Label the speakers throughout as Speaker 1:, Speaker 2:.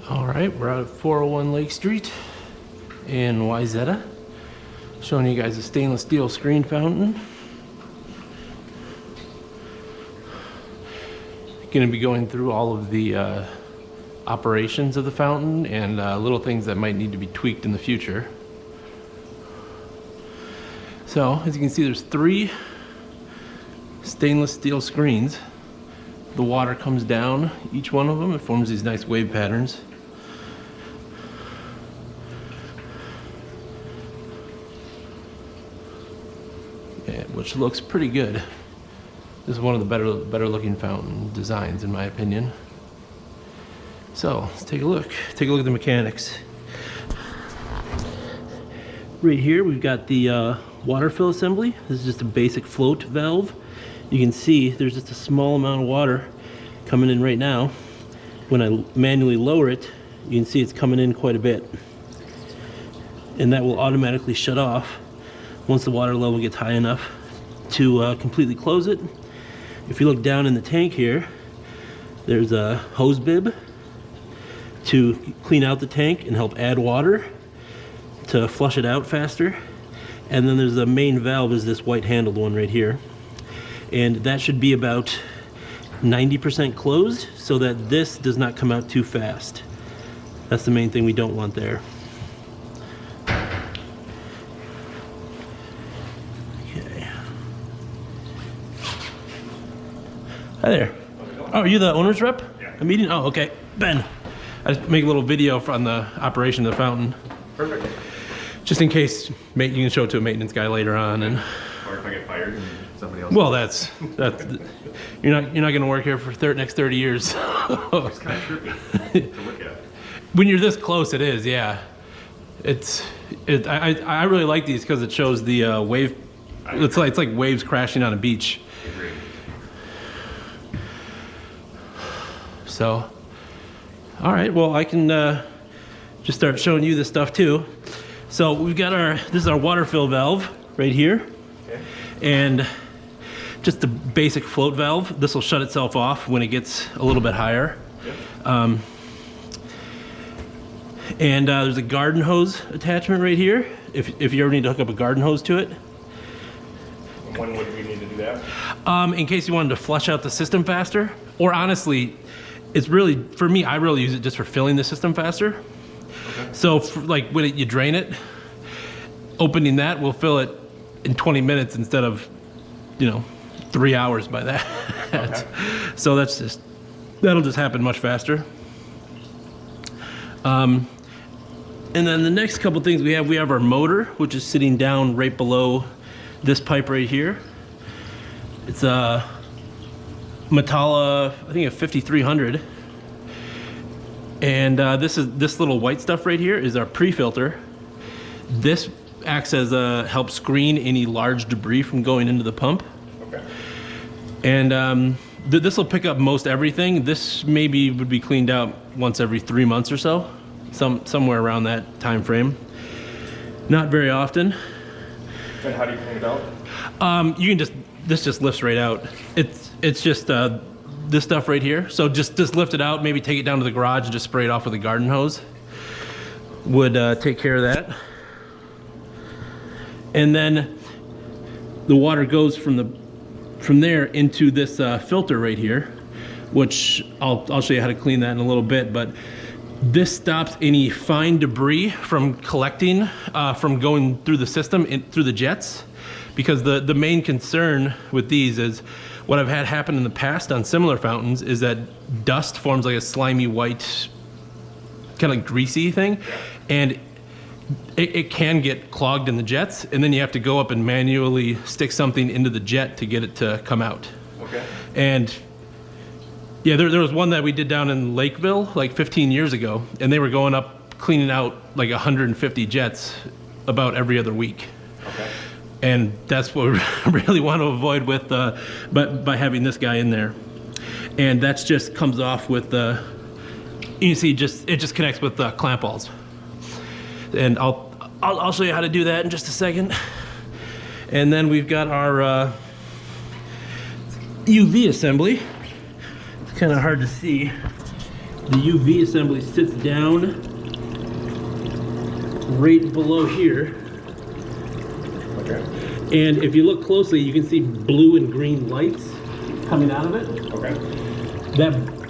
Speaker 1: All right, we're out at 401 Lake Street in Wyzetta, showing you guys a stainless steel screen fountain. Going to be going through all of the operations of the fountain and little things that might need to be tweaked in the future. So, as you can see, there's 3 stainless steel screens. The water comes down each one of them. It forms these nice wave patterns. Which looks pretty good. This is one of the better looking fountain designs in my opinion. So let's take a look. Take a look at the mechanics. Right here we've got the waterfill assembly. This is just a basic float valve. You can see there's just a small amount of water coming in right now. When I manually lower it, you can see it's coming in quite a bit. And that will automatically shut off once the water level gets high enough to completely close it. If you look down in the tank here, there's a hose bib to clean out the tank and help add water to flush it out faster. And then there's the main valve, is this white handled one right here. And that should be about 90% closed so that this does not come out too fast. That's the main thing we don't want there. Hi there. Oh, are you the owner's rep?
Speaker 2: Yeah.
Speaker 1: A meeting? Oh, okay. Ben. I just make a little video on the operation of the fountain.
Speaker 2: Perfect.
Speaker 1: Just in case you can show it to a maintenance guy later on. And
Speaker 2: or if I get fired and somebody else.
Speaker 1: well, that's you're not going to work here for next 30 years.
Speaker 2: It's kind of trippy to look at.
Speaker 1: When you're this close, it is. Yeah. I really like these because it shows the wave. It's like waves crashing on a beach.
Speaker 2: Agreed.
Speaker 1: So, all right, well, I can just start showing you this stuff too. So we've got this is our waterfill valve right here.
Speaker 2: Okay.
Speaker 1: And just the basic float valve. This will shut itself off when it gets a little bit higher.
Speaker 2: Yep.
Speaker 1: And there's a garden hose attachment right here, if you ever need to hook up a garden hose to it.
Speaker 2: When would we need to do that?
Speaker 1: In case you wanted to flush out the system faster, or honestly, it's really, for me, I really use it just for filling the system faster.
Speaker 2: Okay.
Speaker 1: So like when you drain it, opening that will fill it in 20 minutes instead of, 3 hours by that.
Speaker 2: Okay.
Speaker 1: So that'll just happen much faster. And then the next couple things we have our motor, which is sitting down right below this pipe right here. It's a Metalla, I think a 5300. And this little white stuff right here is our pre-filter. This acts as help screen any large debris from going into the pump.
Speaker 2: Okay.
Speaker 1: And this will pick up most everything. This maybe would be cleaned out once every 3 months or so, somewhere around that time frame. Not very often.
Speaker 2: And how do you clean it out?
Speaker 1: You can this just lifts right out. It's just this stuff right here. So just lift it out, maybe take it down to the garage and just spray it off with a garden hose. Would take care of that. And then the water goes from there into this filter right here, which I'll show you how to clean that in a little bit. But this stops any fine debris from collecting, from going through the system, through the jets. Because the main concern with these is, what I've had happen in the past on similar fountains is that dust forms like a slimy white, kind of greasy thing. And it can get clogged in the jets, and then you have to go up and manually stick something into the jet to get it to come out.
Speaker 2: Okay.
Speaker 1: And yeah, there was one that we did down in Lakeville like 15 years ago, and they were going up cleaning out like 150 jets about every other week. Okay. And that's what we really want to avoid with, by having this guy in there. And that's just comes off with the, you see, it just connects with the clamp balls. And I'll show you how to do that in just a second. And then we've got our UV assembly. It's kind of hard to see. the UV assembly sits down right below here.
Speaker 2: Okay.
Speaker 1: And if you look closely, you can see blue and green lights coming out of it.
Speaker 2: Okay.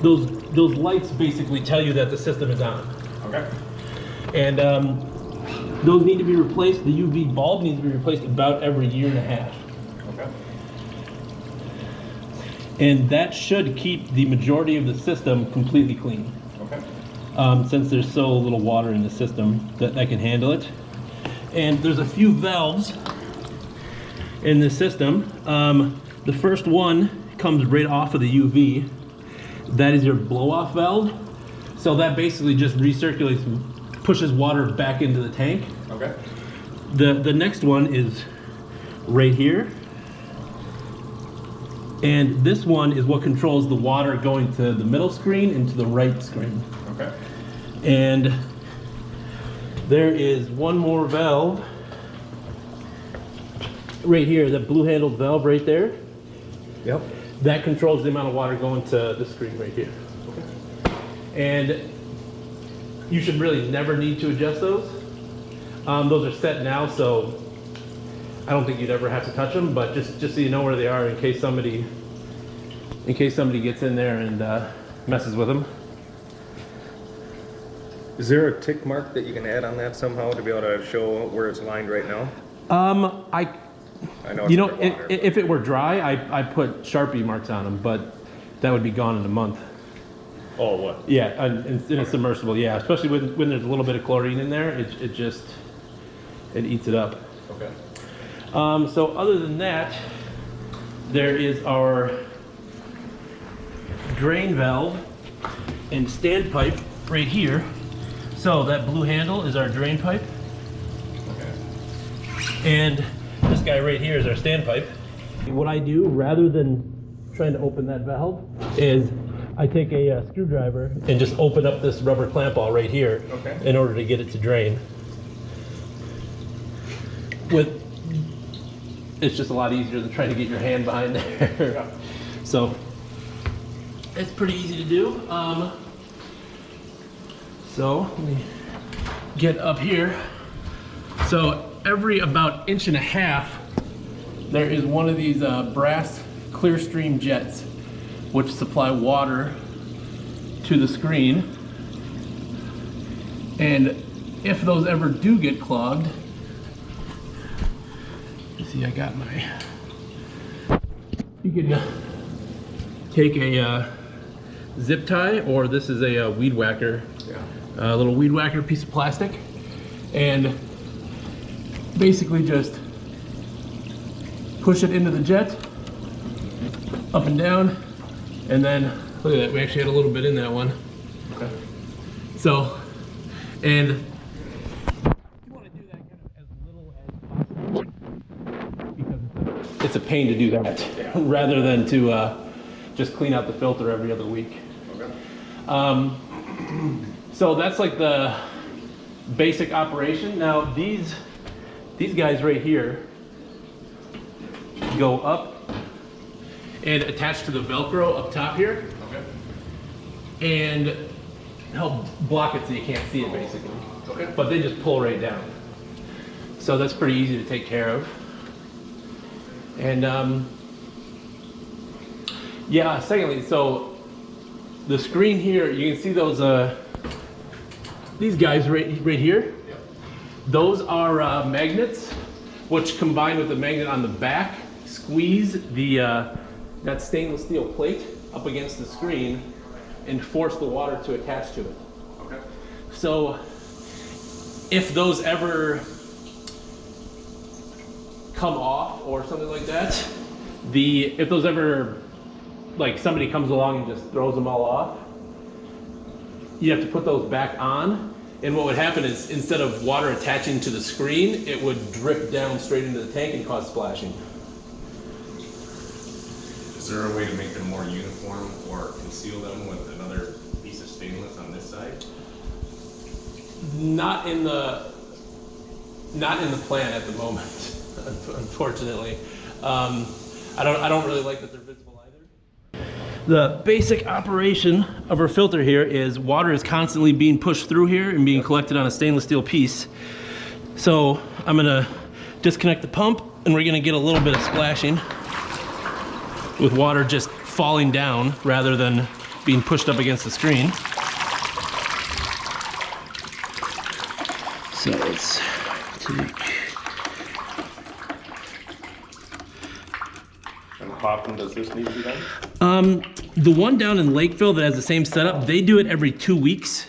Speaker 1: Those lights basically tell you that the system is on.
Speaker 2: Okay.
Speaker 1: And those need to be replaced. The UV bulb needs to be replaced about every 1.5 years.
Speaker 2: Okay.
Speaker 1: And that should keep the majority of the system completely clean.
Speaker 2: Okay.
Speaker 1: Since there's so little water in the system that can handle it. And there's a few valves in the system. The first one comes right off of the UV. That is your blow-off valve. So that basically just recirculates, pushes water back into the tank.
Speaker 2: Okay.
Speaker 1: The next one is right here. And this one is what controls the water going to the middle screen and to the right screen.
Speaker 2: Okay.
Speaker 1: And there is one more valve right here, that blue handled valve right there.
Speaker 2: Yep.
Speaker 1: That controls the amount of water going to the screen right here.
Speaker 2: Okay.
Speaker 1: And you should really never need to adjust those. Those are set now, so I don't think you'd ever have to touch them, but just so you know where they are in case somebody gets in there and messes with them.
Speaker 3: Is there a tick mark that you can add on that somehow to be able to show where it's lined right now?
Speaker 1: You
Speaker 3: I know it's
Speaker 1: know,
Speaker 3: underwater,
Speaker 1: if it were dry, I put Sharpie marks on them, but that would be gone in a month.
Speaker 3: Oh, what?
Speaker 1: Yeah, in a submersible, yeah. Especially when there's a little bit of chlorine in there, it eats it up.
Speaker 2: Okay.
Speaker 1: So other than that, there is our drain valve and standpipe right here. So that blue handle is our drain pipe.
Speaker 2: Okay.
Speaker 1: And this guy right here is our standpipe. What I do, rather than trying to open that valve, is I take a screwdriver and just open up this rubber clamp all right here.
Speaker 2: Okay.
Speaker 1: In order to get it to drain. It's just a lot easier than trying to get your hand behind there.
Speaker 2: Yeah.
Speaker 1: So it's pretty easy to do. So let me get up here. So every about 1.5 inches, there is one of these brass clear stream jets, which supply water to the screen. And if those ever do get clogged, you see I got my, you can take a zip tie, or this is a weed whacker, a little weed whacker piece of plastic, and basically just push it into the jet, up and down, and then look at that, we actually had a little bit in that one.
Speaker 2: Okay.
Speaker 1: So, and you want to do that kind of as little as possible, because it's a pain to do that, rather than to just clean out the filter every other week.
Speaker 2: Okay.
Speaker 1: So that's like the basic operation. Now these guys right here go up and attach to the Velcro up top here,
Speaker 2: Okay.
Speaker 1: and help block it so you can't see it basically.
Speaker 2: Okay.
Speaker 1: But they just pull right down. So that's pretty easy to take care of. And yeah, secondly, so the screen here, you can see those these guys right here.
Speaker 2: Yep.
Speaker 1: Those are magnets, which combined with the magnet on the back, squeeze that stainless steel plate up against the screen and force the water to attach to it.
Speaker 2: Okay.
Speaker 1: So if those ever come off or something like that, if those ever, like somebody comes along and just throws them all off, you have to put those back on. And what would happen is, instead of water attaching to the screen, it would drip down straight into the tank and cause splashing.
Speaker 2: Is there a way to make them more uniform or conceal them with another piece of stainless on this side?
Speaker 1: Not in the plan at the moment, unfortunately. I don't really like that they're visible either. The basic operation of our filter here is water is constantly being pushed through here and being collected on a stainless steel piece. So I'm gonna disconnect the pump and we're gonna get a little bit of splashing with water just falling down rather than being pushed up against the screen. So let's take...
Speaker 3: And how often does this need to be done?
Speaker 1: The one down in Lakeville that has the same setup, they do it every 2 weeks.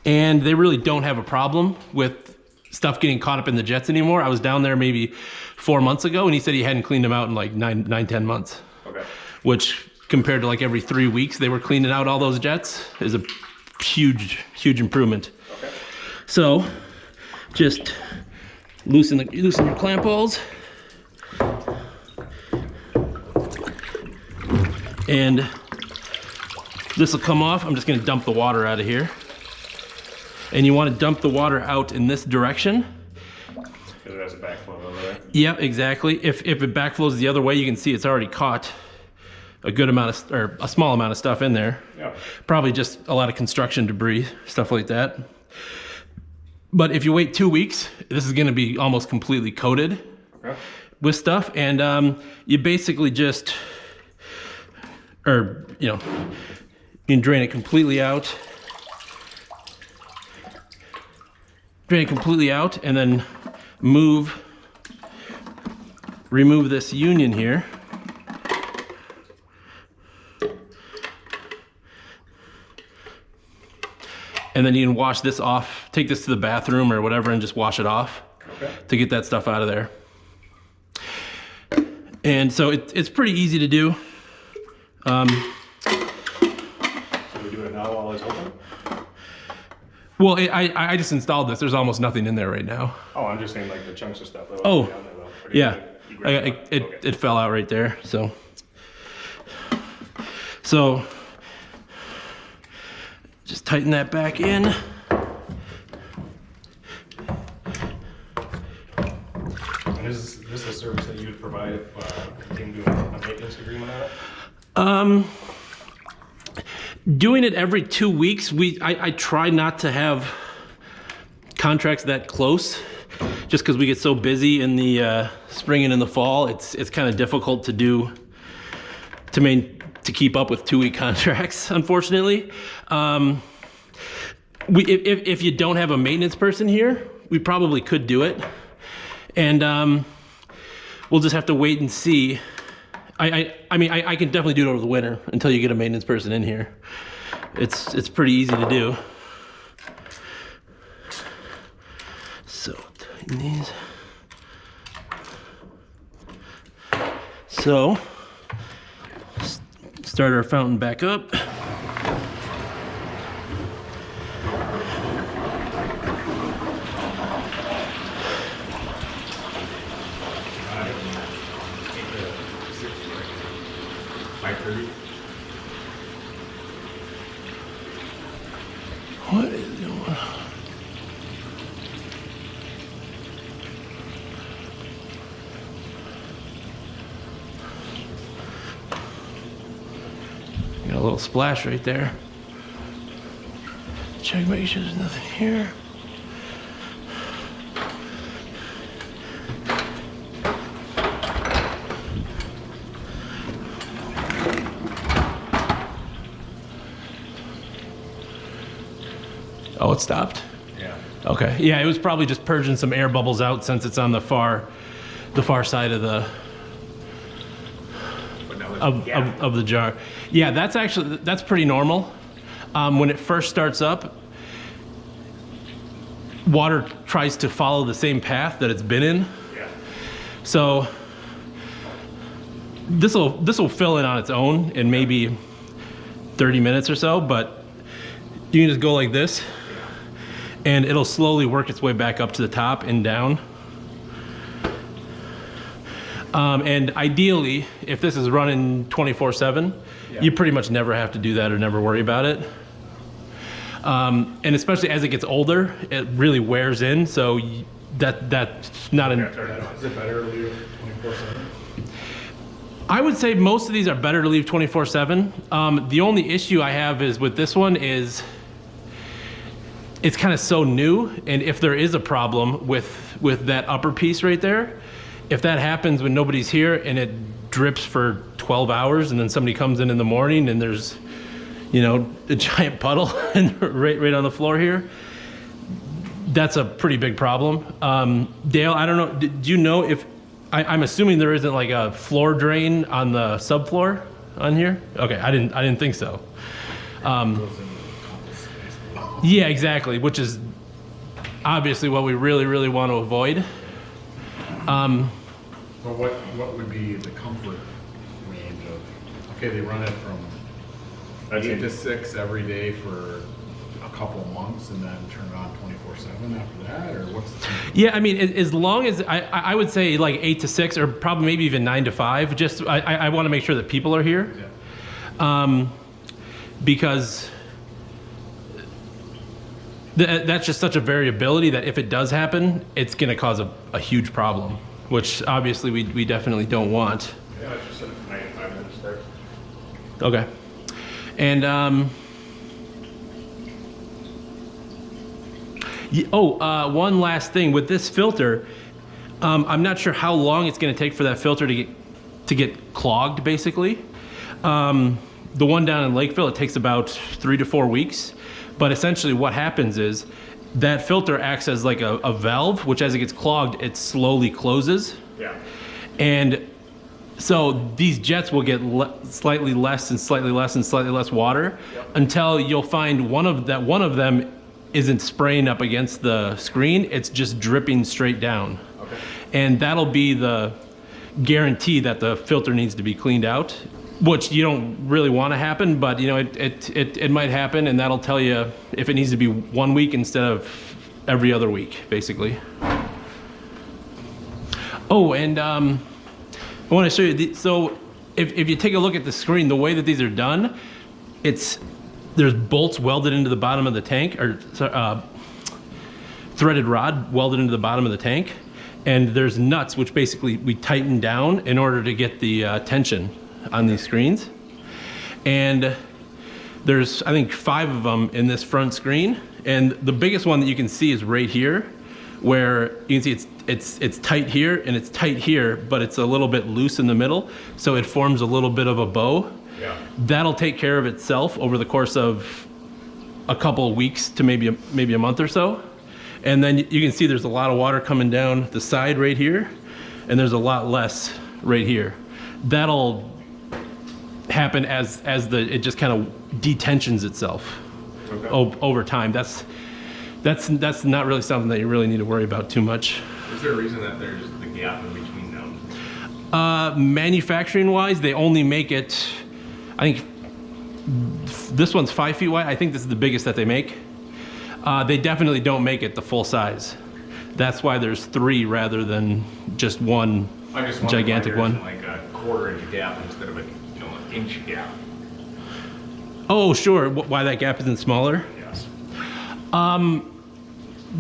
Speaker 1: And they really don't have a problem with stuff getting caught up in the jets anymore. I was down there maybe 4 months ago and he said he hadn't cleaned them out in like 10 months.
Speaker 3: Okay.
Speaker 1: Which compared to like every 3 weeks they were cleaning out all those jets is a huge improvement.
Speaker 3: Okay.
Speaker 1: So just loosen your clamp balls. And this will come off. I'm just gonna dump the water out of here. And you wanna dump the water out in this direction.
Speaker 3: Because it has a backflow over there.
Speaker 1: Yeah, exactly. If it backflows the other way, you can see it's already caught a good amount of, or a small amount of stuff in there.
Speaker 3: Yeah.
Speaker 1: Probably just a lot of construction debris, stuff like that. But if you wait 2 weeks, this is gonna be almost completely coated with stuff. And you basically just, or, you know, you can drain it completely out. Drain it completely out and then remove this union here. And then you can wash this off, take this to the bathroom or whatever and just wash it off to get that stuff out of there. And so it's pretty easy to do.
Speaker 3: So we do it now while it's open?
Speaker 1: Well, I just installed this. There's almost nothing in there right now.
Speaker 3: Oh, I'm just saying like the chunks of stuff. That
Speaker 1: Oh,
Speaker 3: down there, though.
Speaker 1: yeah.
Speaker 3: You grab it. Okay.
Speaker 1: It fell out right there, so. Just tighten that back in.
Speaker 3: And is this a service that you would provide if you came to a maintenance agreement on it?
Speaker 1: Doing it every 2 weeks, I try not to have contracts that close, just because we get so busy in the spring and in the fall. It's kind of difficult to do to keep up with 2-week contracts, unfortunately. If you don't have a maintenance person here, we probably could do it, and we'll just have to wait and see. I mean, I can definitely do it over the winter until you get a maintenance person in here. It's pretty easy to do. So tighten these. So start our fountain back up. What is going on? Got a little splash right there. Check, make sure there's nothing here. Oh, it stopped?
Speaker 3: Yeah.
Speaker 1: Okay. Yeah, it was probably just purging some air bubbles out since it's on the far side of the of the jar. Yeah, that's pretty normal. When it first starts up, water tries to follow the same path that it's been in.
Speaker 3: Yeah.
Speaker 1: So this will fill in on its own in maybe 30 minutes or so, but you can just go like this and it'll slowly work its way back up to the top and down. And ideally, if this is running 24/7, you pretty much never have to do that or never worry about it. And especially as it gets older, it really wears in. So that's not an.
Speaker 3: Is it better to leave it 24/7?
Speaker 1: I would say most of these are better to leave 24/7. The only issue I have is with this one is it's kind of so new, and if there is a problem with that upper piece right there, if that happens when nobody's here and it drips for 12 hours and then somebody comes in the morning and there's, you know, a giant puddle and right on the floor here, that's a pretty big problem. Dale, I don't know, do you know if, I'm assuming there isn't like a floor drain on the subfloor on here? Okay, I didn't think so. Yeah, exactly, which is obviously what we really want to avoid.
Speaker 4: But what would be the comfort range of, okay, they run it from 8 to 6 every day for a couple of months and then turn it on 24/7 after that, or what's the
Speaker 1: Yeah, I mean, as long as, I would say like 8 to 6 or probably maybe even 9 to 5, just, I want to make sure that people are here.
Speaker 4: Yeah.
Speaker 1: Because that's just such a variability that if it does happen, it's going to cause a huge problem, which obviously we definitely don't want.
Speaker 3: Yeah, it's just a 95 minute start.
Speaker 1: Okay. And one last thing with this filter, I'm not sure how long it's going to take for that filter to get clogged, basically. The one down in Lakeville, it takes about 3 to 4 weeks. But essentially what happens is that filter acts as like a valve, which as it gets clogged, it slowly closes.
Speaker 3: Yeah.
Speaker 1: And so these jets will get slightly less and slightly less and slightly less water until you'll find one of them isn't spraying up against the screen, it's just dripping straight down.
Speaker 3: Okay.
Speaker 1: And that'll be the guarantee that the filter needs to be cleaned out, which you don't really want to happen, but you know, it might happen, and that'll tell you if it needs to be 1 week instead of every other week, basically. Oh, and I want to show you, so if you take a look at the screen, the way that these are done, there's bolts welded into the bottom of the tank, or threaded rod welded into the bottom of the tank, and there's nuts which basically we tighten down in order to get the tension on these screens. And there's, I think, 5 of them in this front screen, and the biggest one that you can see is right here, where you can see it's tight here and it's tight here, but it's a little bit loose in the middle, so it forms a little bit of a bow.
Speaker 3: Yeah.
Speaker 1: That'll take care of itself over the course of a couple of weeks to maybe a month or so. And then you can see there's a lot of water coming down the side right here, and there's a lot less right here. That'll happen as it just kind of detensions itself over time. That's not really something that you really need to worry about too much.
Speaker 3: Is there a reason that there's the gap in between them?
Speaker 1: Manufacturing wise, they only make it, I think this one's 5 feet wide. I think this is the biggest that they make. They definitely don't make it the full size. That's why there's 3 rather than just one gigantic one.
Speaker 3: Like a 1/4 inch gap instead of an inch gap.
Speaker 1: Oh, sure. Why that gap isn't smaller?
Speaker 3: Yes.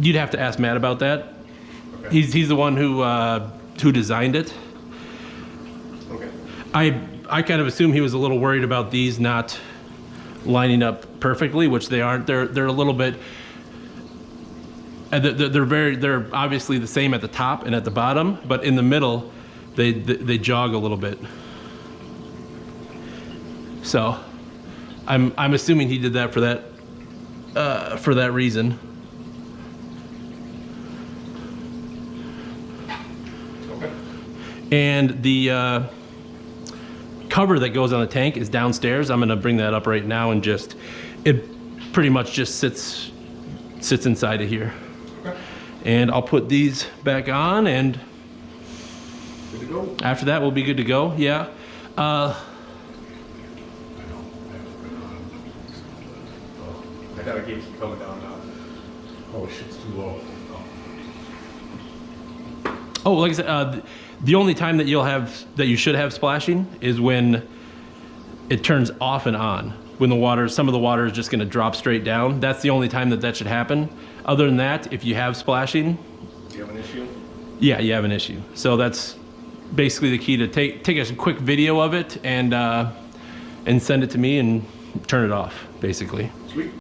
Speaker 1: You'd have to ask Matt about that.
Speaker 3: Okay.
Speaker 1: He's the one who designed it.
Speaker 3: Okay.
Speaker 1: I kind of assume he was a little worried about these not lining up perfectly, which they aren't. They're a little bit. They're obviously the same at the top and at the bottom, but in the middle, they jog a little bit. So, I'm assuming he did that for that reason.
Speaker 3: Okay.
Speaker 1: And the cover that goes on the tank is downstairs. I'm gonna bring that up right now, and it pretty much just sits inside of here.
Speaker 3: Okay.
Speaker 1: And I'll put these back on, and
Speaker 3: Good to go.
Speaker 1: after that we'll be good to go. Yeah.
Speaker 3: I gotta keep coming down now.
Speaker 4: Oh, shit's too low.
Speaker 1: Oh, like I said, the only time that you should have splashing is when it turns off and on. When some of the water is just going to drop straight down. That's the only time that should happen. Other than that, if you have splashing,
Speaker 3: Do you have an issue?
Speaker 1: yeah, you have an issue. So that's basically the key to take a quick video of it and send it to me and turn it off, basically.
Speaker 4: Sweet.